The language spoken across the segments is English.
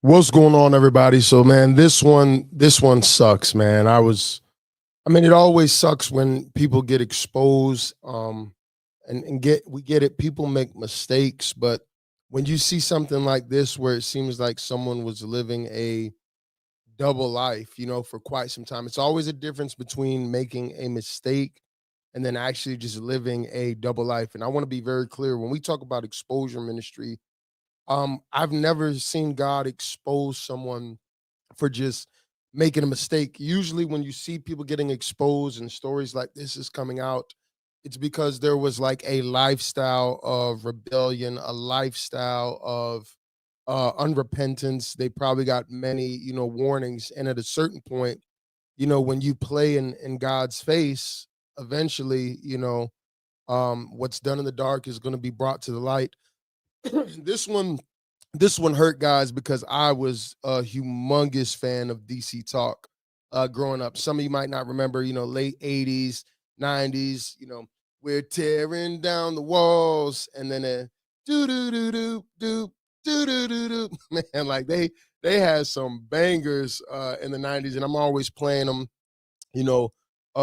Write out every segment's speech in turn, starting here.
What's going on, everybody? So, man, this one sucks, man. I mean, it always sucks when people get exposed, and we get it. People make mistakes, but when you see something like this, where it seems like someone was living a double life, for quite some time, it's always a difference between making a mistake and then actually just living a double life. And I want to be very clear when we talk about exposure ministry. I've never seen God expose someone for just making a mistake. Usually, when you see people getting exposed and stories like this is coming out, it's because there was like a lifestyle of rebellion, a lifestyle of unrepentance. They probably got many, warnings. And at a certain point, when you play in God's face, eventually, what's done in the dark is going to be brought to the light. this one this one hurt, guys, because I was a humongous fan of DC Talk growing up. Some of you might not remember, late 80s, 90s, we're tearing down the walls, and then do do do do do do do do do. Man, like they had some bangers in the 90s, and I'm always playing them, you know,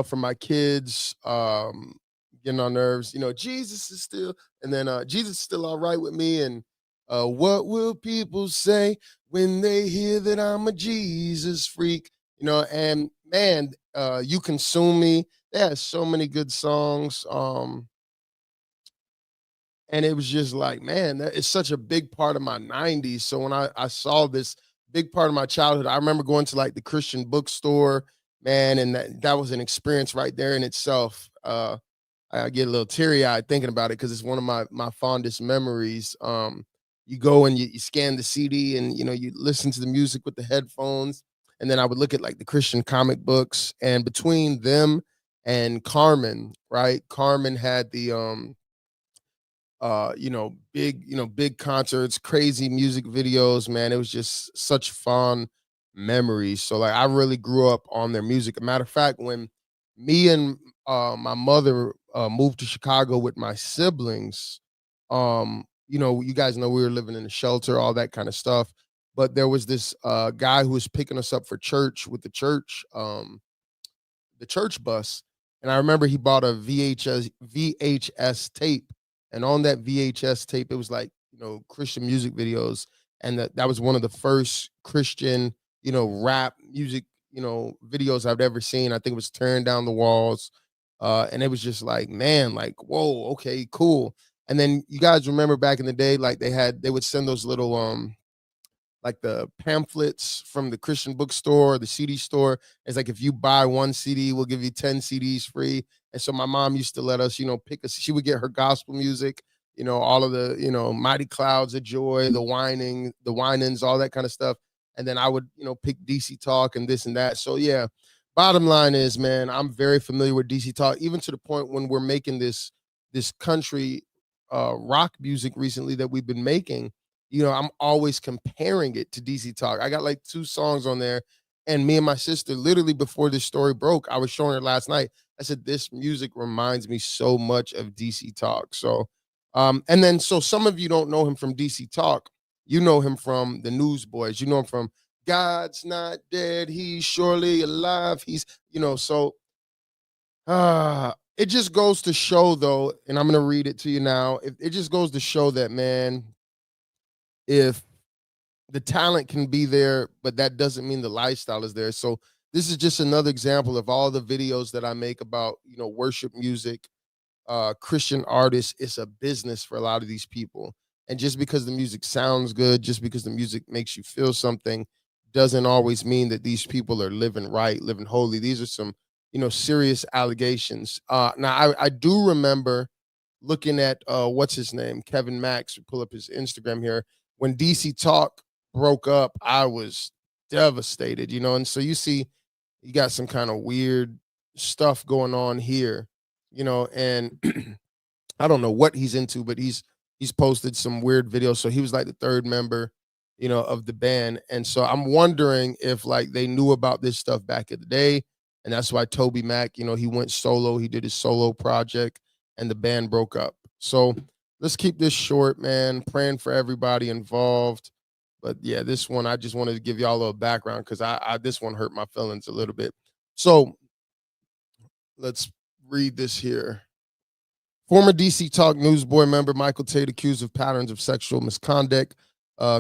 for my kids, getting on nerves. Jesus is still, and then Jesus is still all right with me. And what will people say when they hear that I'm a Jesus freak? And man, you consume me. They had so many good songs. And it was just like, man, that is such a big part of my 90s. So when I saw this big part of my childhood, I remember going to like the Christian bookstore, man, and that was an experience right there in itself. I get a little teary-eyed thinking about it because it's one of my fondest memories. You go and you scan the CD, and you listen to the music with the headphones, and then I would look at like the Christian comic books, and between them and Carmen, right? Carmen had the big concerts, crazy music videos, man. It was just such fun memories. So like I really grew up on their music. A matter of fact, when me and my mother moved to Chicago with my siblings, you guys know we were living in a shelter, all that kind of stuff. But there was this guy who was picking us up for church with the church bus. And I remember he bought a VHS tape. And on that VHS tape, it was like, Christian music videos. And that was one of the first Christian, rap music, videos I've ever seen. I think it was Tearing Down the Walls. And it was just like, man, like, whoa, okay, cool. And then you guys remember back in the day, like they would send those little like the pamphlets from the Christian bookstore, the CD store. It's like if you buy one CD, we'll give you 10 CDs free. And so my mom used to let us, pick us. She would get her gospel music, all of the, Mighty Clouds of Joy, the whinings, all that kind of stuff. And then I would, pick DC Talk and this and that. So yeah, bottom line is, man, I'm very familiar with DC Talk, even to the point when we're making this country rock music recently that we've been making. I'm always comparing it to DC Talk. I got like two songs on there. And me and my sister, literally before this story broke, I was showing her last night. I said, this music reminds me so much of DC Talk. So, and then so some of you don't know him from DC Talk. You know him from the Newsboys. You know him from God's Not Dead. He's surely alive. So it just goes to show, though, and I'm going to read it to you now. It just goes to show that, man, if the talent can be there, but that doesn't mean the lifestyle is there. So this is just another example of all the videos that I make about, worship music, Christian artists. It's a business for a lot of these people. And just because the music sounds good, just because the music makes you feel something, doesn't always mean that these people are living right, living holy. These are some, serious allegations. Now I do remember looking at what's his name, Kevin Max. Pull up his Instagram here. When DC Talk broke up, I was devastated, and so you see, you got some kind of weird stuff going on here, and I don't know what he's into, but he's posted some weird videos. So he was like the third member, of the band, and so I'm wondering if like they knew about this stuff back in the day, and that's why Toby Mac, he went solo, he did his solo project, and the band broke up. So let's keep this short, man. Praying for everybody involved. But yeah, this one I just wanted to give y'all a little background because I this one hurt my feelings a little bit. So let's read this here. Former DC Talk Newsboy member Michael Tait accused of patterns of sexual misconduct.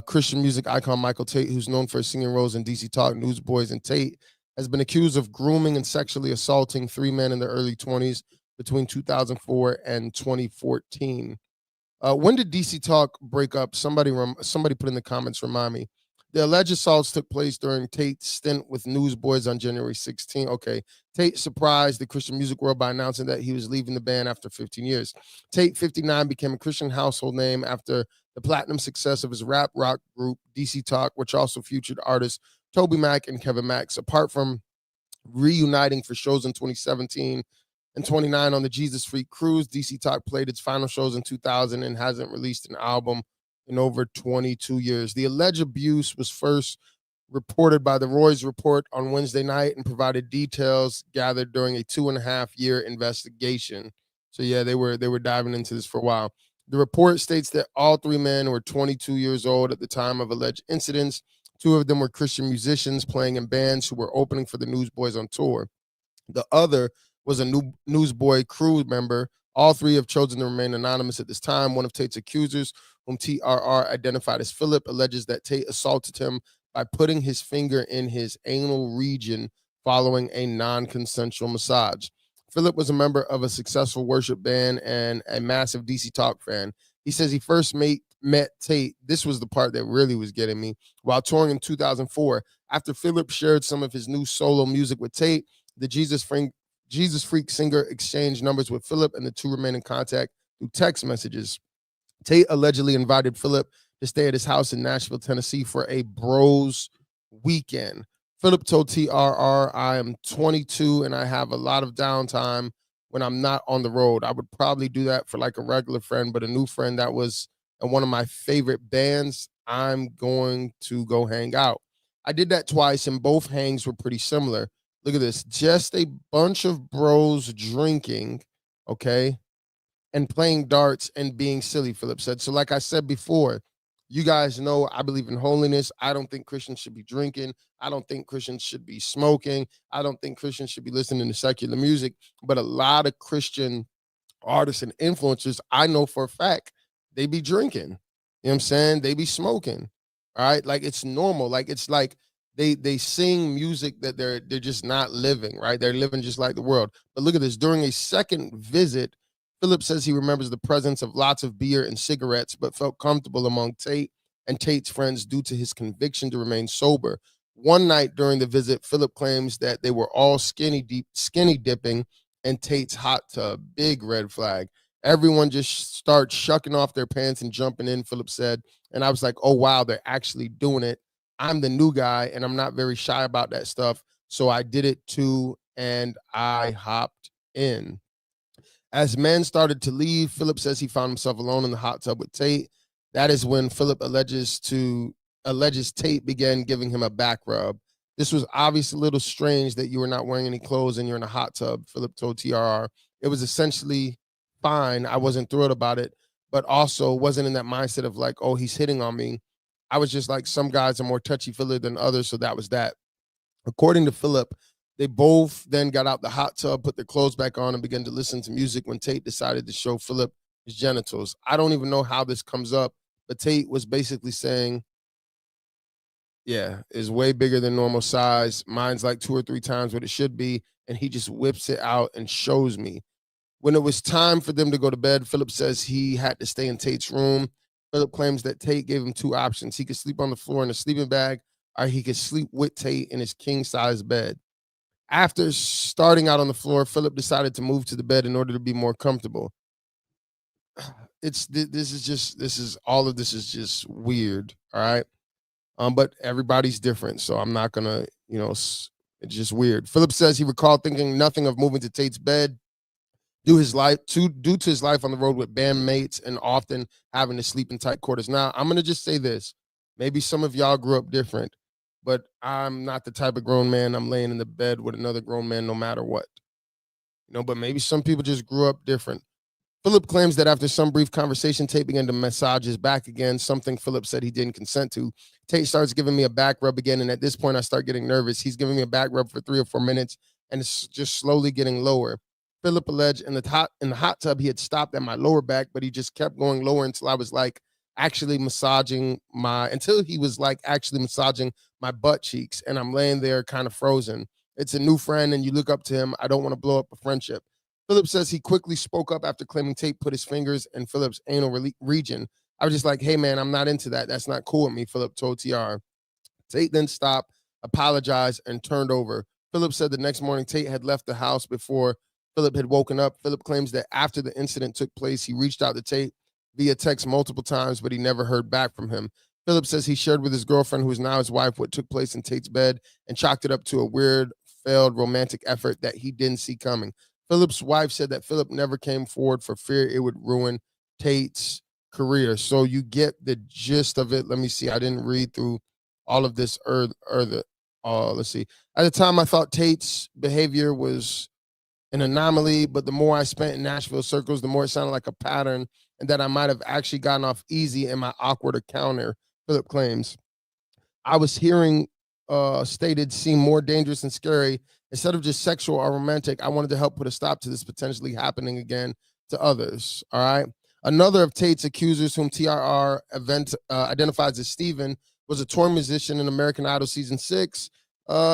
Christian music icon Michael Tait, who's known for his singing roles in DC Talk, Newsboys, and Tate, has been accused of grooming and sexually assaulting three men in their early 20s between 2004 and 2014. When did DC Talk break up? Somebody put in the comments, remind me. The alleged assaults took place during Tate's stint with Newsboys on January 16. Okay. Tate surprised the Christian music world by announcing that he was leaving the band after 15 years. Tate, 59, became a Christian household name after the platinum success of his rap rock group, DC Talk, which also featured artists Toby Mac and Kevin Max. Apart from reuniting for shows in 2017 and 29 on the Jesus Freak Cruise, DC Talk played its final shows in 2000 and hasn't released an album in over 22 years. The alleged abuse was first reported by the Roy's Report on Wednesday night and provided details gathered during a 2.5-year investigation. So yeah, they were diving into this for a while. The report states that all three men were 22 years old at the time of alleged incidents. Two of them were Christian musicians playing in bands who were opening for the Newsboys on tour. The other was a new Newsboy crew member. All three have chosen to remain anonymous at this time. One of Tate's accusers, whom TRR identified as Philip, alleges that Tate assaulted him by putting his finger in his anal region following a non-consensual massage. Philip was a member of a successful worship band and a massive DC Talk fan. He says he first met Tate. This was the part that really was getting me. While touring in 2004, after Philip shared some of his new solo music with Tate, the Jesus Freak singer exchanged numbers with Philip, and the two remain in contact through text messages. Tate allegedly invited Philip to stay at his house in Nashville, Tennessee for a bros weekend. Philip told TRR, "I am 22 and I have a lot of downtime when I'm not on the road. I would probably do that for like a regular friend, but a new friend that was in one of my favorite bands, I'm going to go hang out." I did that twice, and both hangs were pretty similar. Look at this. Just a bunch of bros drinking, okay, and playing darts and being silly, Philip said. So, like I said before, you guys know I believe in holiness. I don't think Christians should be drinking. I don't think Christians should be smoking. I don't think Christians should be listening to secular music. But a lot of Christian artists and influencers, I know for a fact, they be drinking. You know what I'm saying? They be smoking. All right. Like it's normal. Like it's like they sing music that they're just not living, right? They're living just like the world. But look at this. During a second visit, Philip says he remembers the presence of lots of beer and cigarettes, but felt comfortable among Tate and Tate's friends due to his conviction to remain sober. One night during the visit, Philip claims that they were all skinny dipping in Tate's hot tub. Big red flag. Everyone just starts shucking off their pants and jumping in, Philip said. And I was like, oh, wow, they're actually doing it. I'm the new guy, and I'm not very shy about that stuff. So I did it too, and I hopped in. As men started to leave, Philip says he found himself alone in the hot tub with Tate. That is when Philip alleges Tate began giving him a back rub. This was obviously a little strange that you were not wearing any clothes and you're in a hot tub, Philip told TRR. It was essentially fine. I wasn't thrilled about it, but also wasn't in that mindset of like, oh, he's hitting on me. I was just like, some guys are more touchy-feely than others, so that was that. According to Philip, they both then got out the hot tub, put their clothes back on, and began to listen to music when Tate decided to show Philip his genitals. I don't even know how this comes up, but Tate was basically saying, yeah, is way bigger than normal size. Mine's like 2 or 3 times what it should be, and he just whips it out and shows me. When it was time for them to go to bed, Philip says he had to stay in Tate's room. Philip claims that Tate gave him two options. He could sleep on the floor in a sleeping bag, or he could sleep with Tate in his king-size bed. After starting out on the floor, Philip decided to move to the bed in order to be more comfortable. All of this is just weird, all right? But everybody's different, so I'm not gonna, it's just weird. Philip says he recalled thinking nothing of moving to Tate's bed due to his life on the road with bandmates and often having to sleep in tight quarters. Now, I'm gonna just say this: maybe some of y'all grew up different, but I'm not the type of grown man I'm laying in the bed with another grown man no matter what. But maybe some people just grew up different. Philip claims that after some brief conversation, Tate began to massage his back again, something Philip said he didn't consent to. Tate starts giving me a back rub again, and at this point, I start getting nervous. He's giving me a back rub for 3 or 4 minutes, and it's just slowly getting lower. Philip alleged in the hot tub he had stopped at my lower back, but he just kept going lower until I was like actually massaging my until he was like actually massaging my butt cheeks, and I'm laying there kind of frozen. It's a new friend, and you look up to him. I don't want to blow up a friendship. Philip says he quickly spoke up after claiming Tate put his fingers in Philip's anal region. I was just like, hey, man, I'm not into that. That's not cool with me, Philip told TR. Tate then stopped, apologized, and turned over. Philip said the next morning Tate had left the house before Philip had woken up. Philip claims that after the incident took place, he reached out to Tate via text multiple times, but he never heard back from him. Philip says he shared with his girlfriend, who is now his wife, what took place in Tate's bed and chalked it up to a weird, failed romantic effort that he didn't see coming. Philip's wife said that Philip never came forward for fear it would ruin Tate's career. So you get the gist of it. Let me see. I didn't read through all of this let's see. At the time, I thought Tate's behavior was an anomaly, but the more I spent in Nashville circles, the more it sounded like a pattern and that I might have actually gotten off easy in my awkward encounter, Philip claims. I was hearing stated seem more dangerous and scary. Instead of just sexual or romantic, I wanted to help put a stop to this potentially happening again to others. All right. Another of Tate's accusers, whom TRR identifies as Steven, was a touring musician in American Idol season 6.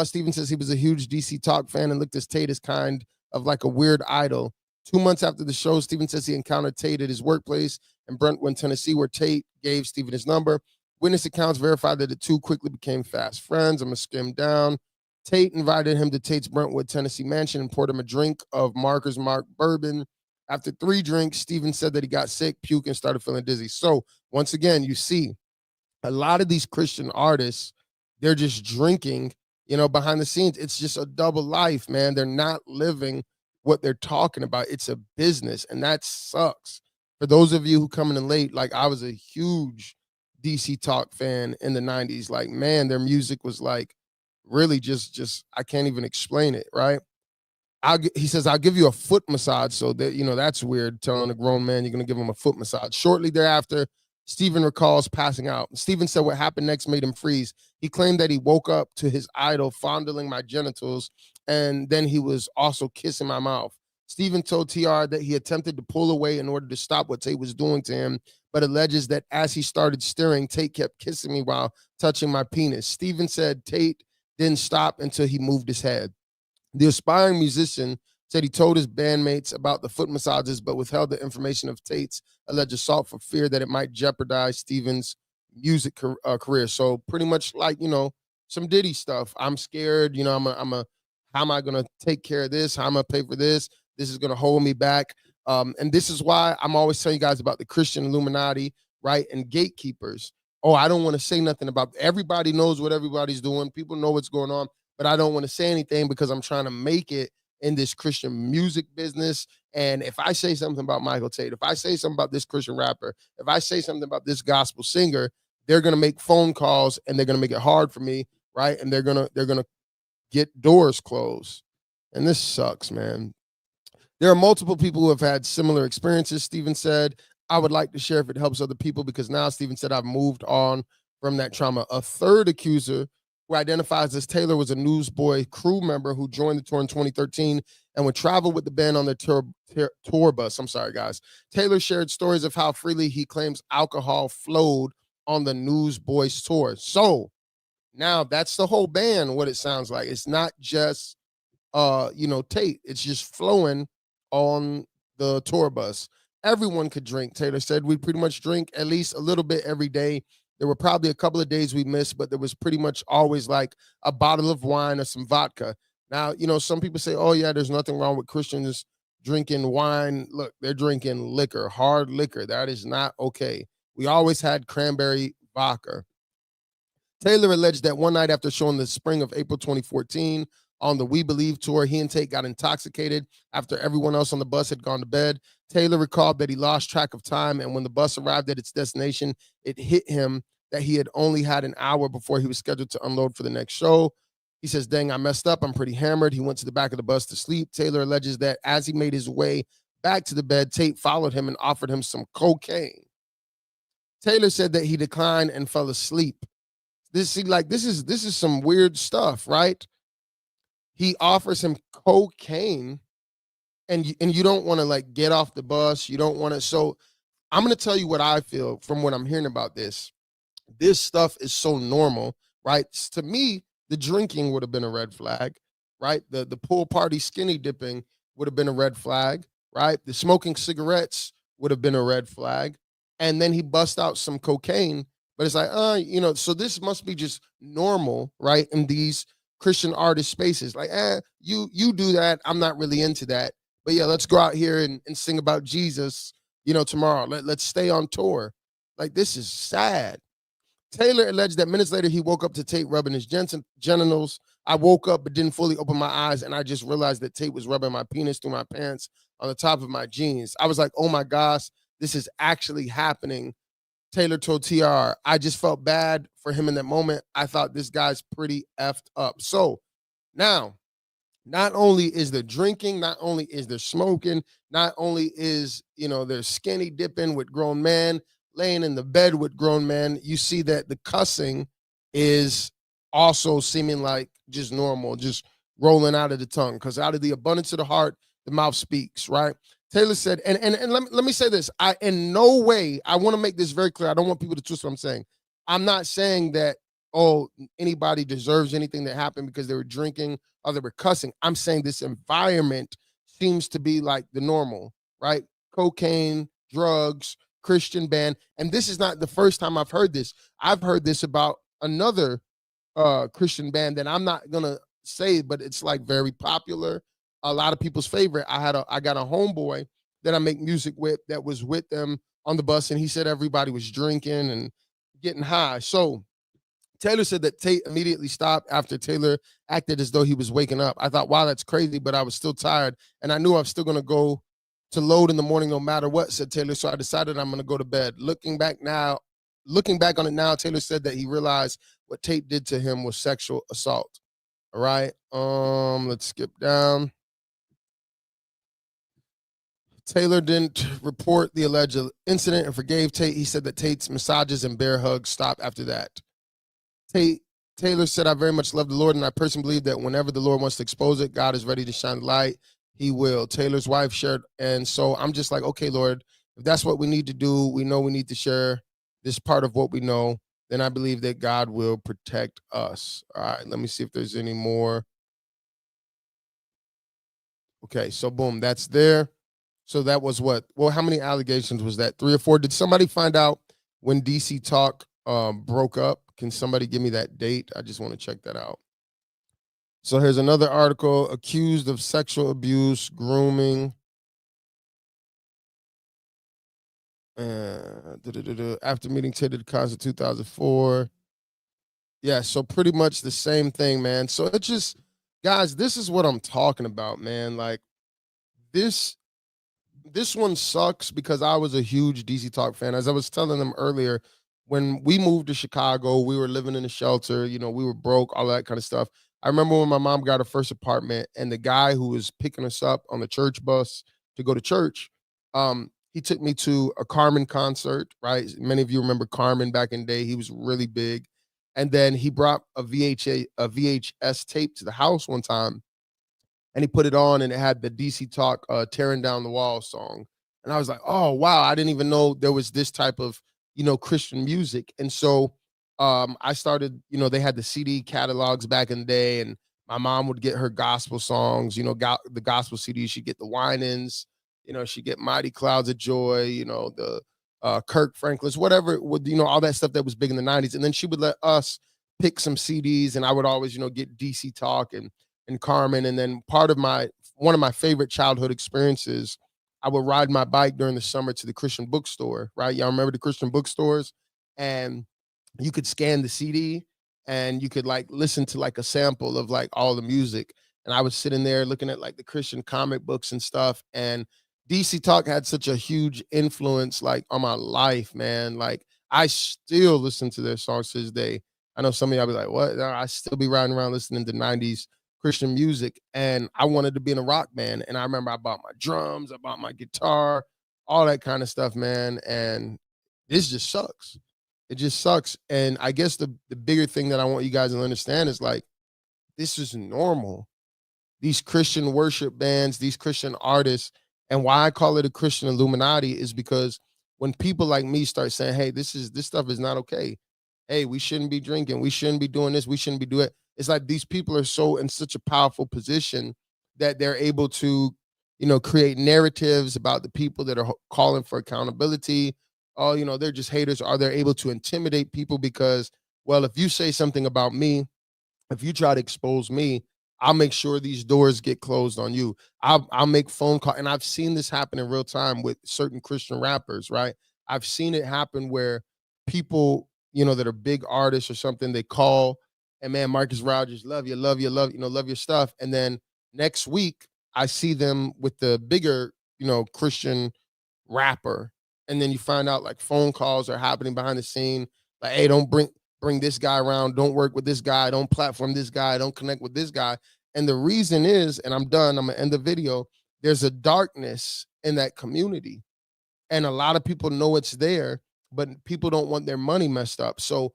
Steven says he was a huge DC Talk fan and looked at Tate as kind of like a weird idol. 2 months after the show, Steven says he encountered Tate at his workplace in Brentwood, Tennessee, where Tate gave Steven his number. Witness accounts verified that the two quickly became fast friends. I'm going to skim down. Tate invited him to Tate's Brentwood, Tennessee mansion and poured him a drink of Marker's Mark bourbon. After 3 drinks, Steven said that he got sick, puke, and started feeling dizzy. So once again, you see a lot of these Christian artists, they're just drinking, behind the scenes. It's just a double life, man. They're not living what they're talking about. It's a business, and that sucks. For those of you who coming in late, like I was a huge DC Talk fan in the 90s. Like, man, their music was like really just I can't even explain it, right? He says, I'll give you a foot massage. So that, that's weird, telling a grown man you're going to give him a foot massage. Shortly thereafter, Steven recalls passing out. Steven said what happened next made him freeze. He claimed that he woke up to his idol fondling my genitals, and then he was also kissing my mouth. Steven told TR that he attempted to pull away in order to stop what Tate was doing to him, but alleges that as he started stirring, Tate kept kissing me while touching my penis. Steven said Tate didn't stop until he moved his head. The aspiring musician said he told his bandmates about the foot massages, but withheld the information of Tate's alleged assault for fear that it might jeopardize Steven's music career. So pretty much like, some Diddy stuff. I'm scared, how am I going to take care of this? How am I going to pay for this? This is going to hold me back. And this is why I'm always telling you guys about the Christian Illuminati, right? And gatekeepers. Oh, I don't want to say nothing about everybody knows what everybody's doing. People know what's going on, but I don't want to say anything because I'm trying to make it in this Christian music business. And if I say something about Michael Tait, if I say something about this Christian rapper, if I say something about this gospel singer, they're going to make phone calls and they're going to make it hard for me, right? And they're going to get doors closed. And this sucks, man. There are multiple people who have had similar experiences, Steven said. I would like to share if it helps other people because now, Steven said, I've moved on from that trauma. A third accuser, who identifies as Taylor, was a Newsboys crew member who joined the tour in 2013 and would travel with the band on their tour bus. I'm sorry, guys. Taylor shared stories of how freely he claims alcohol flowed on the Newsboys tour. So now that's the whole band, what it sounds like. It's not just, Tait. It's just flowing on the tour bus. Everyone could drink, Taylor said. We pretty much drink at least a little bit every day. There were probably a couple of days we missed, but there was pretty much always like a bottle of wine or some vodka. Now, some people say, oh, yeah, there's nothing wrong with Christians drinking wine. Look, they're drinking liquor, hard liquor. That is not okay. We always had cranberry vodka. Taylor alleged that one night after showing the spring of April 2014 on the We Believe tour, he and Tait got intoxicated after everyone else on the bus had gone to bed. Taylor recalled that he lost track of time, and when the bus arrived at its destination, it hit him that he had only had an hour before he was scheduled to unload for the next show. He says, dang, I messed up. I'm pretty hammered. He went to the back of the bus to sleep. Taylor alleges that as he made his way back to the bed, Tate followed him and offered him some cocaine. Taylor said that he declined and fell asleep. This is some weird stuff, right? He offers him cocaine, and you don't want to like get off the bus. You don't want to. So I'm gonna tell you what I feel from what I'm hearing about this. This stuff is so normal, right? To me, the drinking would have been a red flag, right? The pool party skinny dipping would have been a red flag, right? The smoking cigarettes would have been a red flag. And then he bust out some cocaine, but it's like, so this must be just normal, right? In these Christian artist spaces. Like, you do that. I'm not really into that. But yeah, let's go out here and sing about Jesus, tomorrow. Let's stay on tour. Like, this is sad. Taylor alleged that minutes later he woke up to Tate rubbing his genitals. I woke up but didn't fully open my eyes, and I just realized that Tate was rubbing my penis through my pants on the top of my jeans. I was like, oh my gosh, this is actually happening. Taylor told TR, I just felt bad for him in that moment. I thought this guy's pretty effed up. So now, not only is there drinking, not only is there smoking, not only is, there's skinny dipping with grown men, laying in the bed with grown men, you see that the cussing is also seeming like just normal, just rolling out of the tongue. Because out of the abundance of the heart, the mouth speaks, right? Taylor said, and let me say this. I in no way, I want to make this very clear. I don't want people to twist what I'm saying. I'm not saying that, oh, anybody deserves anything that happened because they were drinking or they were cussing. I'm saying this environment seems to be like the normal, right? Cocaine, drugs, Christian band. And this is not the first time I've heard this. I've heard this about another Christian band that I'm not gonna say, but it's like very popular. A lot of people's favorite. I got a homeboy that I make music with that was with them on the bus, and he said everybody was drinking and getting high. So Taylor said that Tate immediately stopped after Taylor acted as though he was waking up. I thought, wow, that's crazy, but I was still tired, and I knew I was still gonna go to load in the morning no matter what, said Taylor. So I decided I'm gonna go to bed. Looking back on it now, Taylor said that he realized what Tate did to him was sexual assault. All right. Let's skip down. Taylor didn't report the alleged incident and forgave Tate. He said that Tate's massages and bear hugs stopped after that. Taylor said, I very much love the Lord, and I personally believe that whenever the Lord wants to expose it, God is ready to shine the light. He will. Taylor's wife shared. And so I'm just like, okay, Lord, if that's what we need to do, we know we need to share this part of what we know, then I believe that God will protect us. All right, let me see if there's any more. Okay, so boom, that's there. So that was what? Well, how many allegations was that? 3 or 4? Did somebody find out when DC Talk broke up? Can somebody give me that date? I just want to check that out. So here's another article: accused of sexual abuse, grooming. After meeting Tate at the concert 2004. Yeah, so pretty much the same thing, man. So it just, guys, this is what I'm talking about, man. Like this this one sucks because I was a huge DC Talk fan. As I was telling them earlier, when we moved to Chicago, we were living in a shelter, we were broke, all that kind of stuff. I remember when my mom got her first apartment and the guy who was picking us up on the church bus to go to church, he took me to a Carmen concert, right? Many of you remember Carmen back in the day. He was really big. And then he brought a VHS tape to the house one time and he put it on and it had the DC Talk Tearing Down the Wall song. And I was like, oh, wow, I didn't even know there was this type of, Christian music. And so I started, they had the CD catalogs back in the day and my mom would get her gospel songs, the gospel CD. She'd get the Winans, she'd get Mighty Clouds of Joy, the Kirk Franklin's, whatever it would, all that stuff that was big in the 90s. And then she would let us pick some CDs and I would always, get DC Talk and Carmen. And then one of my favorite childhood experiences, I would ride my bike during the summer to the Christian bookstore, right? Y'all remember the Christian bookstores? And you could scan the CD and you could like listen to like a sample of like all the music. And I was sitting there looking at like the Christian comic books and stuff. And DC Talk had such a huge influence like on my life, man. Like I still listen to their songs to this day. I know some of y'all be like, what? I still be riding around listening to 90s Christian music, and I wanted to be in a rock band. And I remember I bought my drums, I bought my guitar, all that kind of stuff, man. And this just sucks. It just sucks. And I guess the bigger thing that I want you guys to understand is like this is normal. These Christian worship bands, these Christian artists, and why I call it a Christian Illuminati is because when people like me start saying, "Hey, this stuff is not okay. Hey, we shouldn't be drinking. We shouldn't be doing this. We shouldn't be doing it." It's like these people are so in such a powerful position that they're able to, create narratives about the people that are calling for accountability. Oh, they're just haters. Or they're able to intimidate people because, well, if you say something about me, if you try to expose me, I'll make sure these doors get closed on you. I'll make phone call, and I've seen this happen in real time with certain Christian rappers, right? I've seen it happen where people, that are big artists or something, they call, and man, Marcus Rogers, love you, love your stuff. And then next week, I see them with the bigger, Christian rapper, and then you find out like phone calls are happening behind the scene, like, hey, don't bring this guy around, don't work with this guy, don't platform this guy, don't connect with this guy. And the reason is, and I'm done, I'm gonna end the video, there's a darkness in that community. And a lot of people know it's there, but people don't want their money messed up. So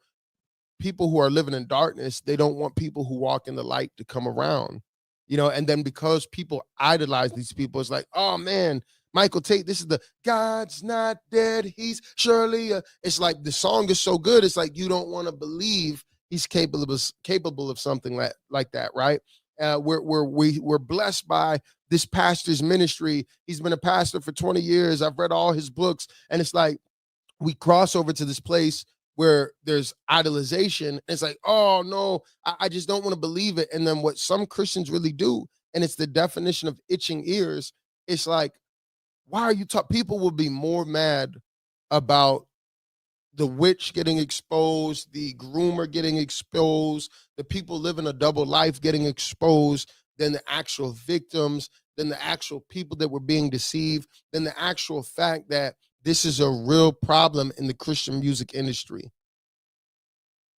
people who are living in darkness, they don't want people who walk in the light to come around, and then because people idolize these people, it's like, oh man, Michael Tait, this is the God's not dead, he's surely it's like the song is so good, it's like you don't want to believe he's capable of something like that, right? We're blessed by this pastor's ministry. He's been a pastor for 20 years. I've read all his books, and it's like we cross over to this place where there's idolization. It's like, oh no, I just don't want to believe it. And then what some Christians really do, and it's the definition of itching ears, it's like, why are you talking? People will be more mad about the witch getting exposed, the groomer getting exposed, the people living a double life getting exposed than the actual victims, than the actual people that were being deceived, than the actual fact that this is a real problem in the Christian music industry.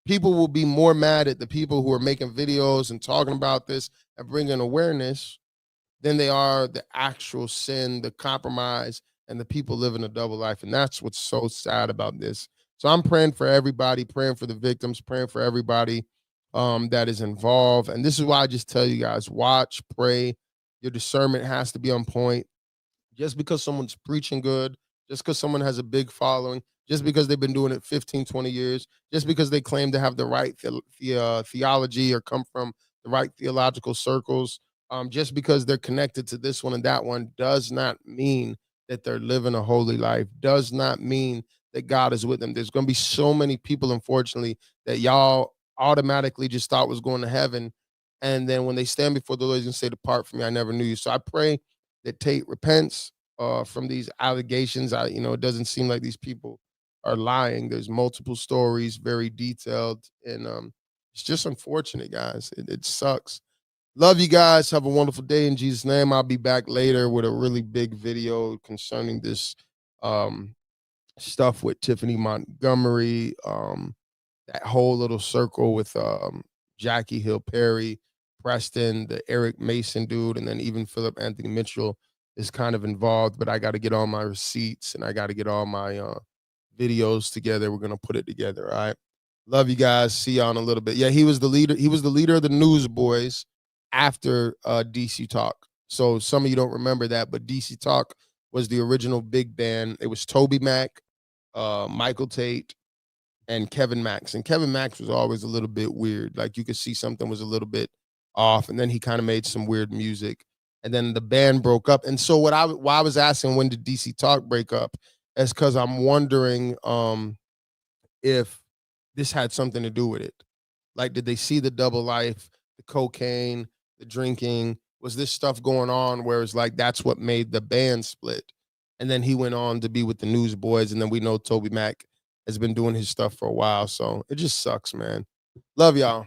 People will be more mad at the people who are making videos and talking about this and bringing awareness than they are the actual sin, the compromise, and the people living a double life. And that's what's so sad about this. So I'm praying for everybody, praying for the victims, praying for everybody that is involved. And this is why I just tell you guys, watch, pray. Your discernment has to be on point. Just because someone's preaching good, just because someone has a big following, just because they've been doing it 15, 20 years, just because they claim to have the right theology or come from the right theological circles, just because they're connected to this one and that one does not mean that they're living a holy life, does not mean that God is with them. There's going to be so many people, unfortunately, that y'all automatically just thought was going to heaven. And then when they stand before the Lord, he's going to say, depart from me, I never knew you. So I pray that Tait repents from these allegations. It doesn't seem like these people are lying. There's multiple stories, very detailed, and it's just unfortunate, guys. It sucks. Love you guys. Have a wonderful day in Jesus' name. I'll be back later with a really big video concerning this stuff with Tiffany Montgomery, that whole little circle with Jackie Hill Perry, Preston, the Eric Mason dude, and then even Philip Anthony Mitchell is kind of involved. But I got to get all my receipts and I got to get all my videos together. We're gonna put it together. All right. Love you guys. See y'all in a little bit. Yeah, he was the leader. He was the leader of the Newsboys after DC Talk. So some of you don't remember that, but DC Talk was the original big band. It was Toby Mac, Michael Tait, and Kevin Max. And Kevin Max was always a little bit weird. Like you could see something was a little bit off, and then he kind of made some weird music. And then the band broke up. And so why I was asking when did DC Talk break up is because I'm wondering if this had something to do with it. Like, did they see the double life, the cocaine, the drinking? Was this stuff going on where it's like that's what made the band split? And then he went on to be with the Newsboys, and then we know Toby Mac has been doing his stuff for a while. So it just sucks, man. Love y'all.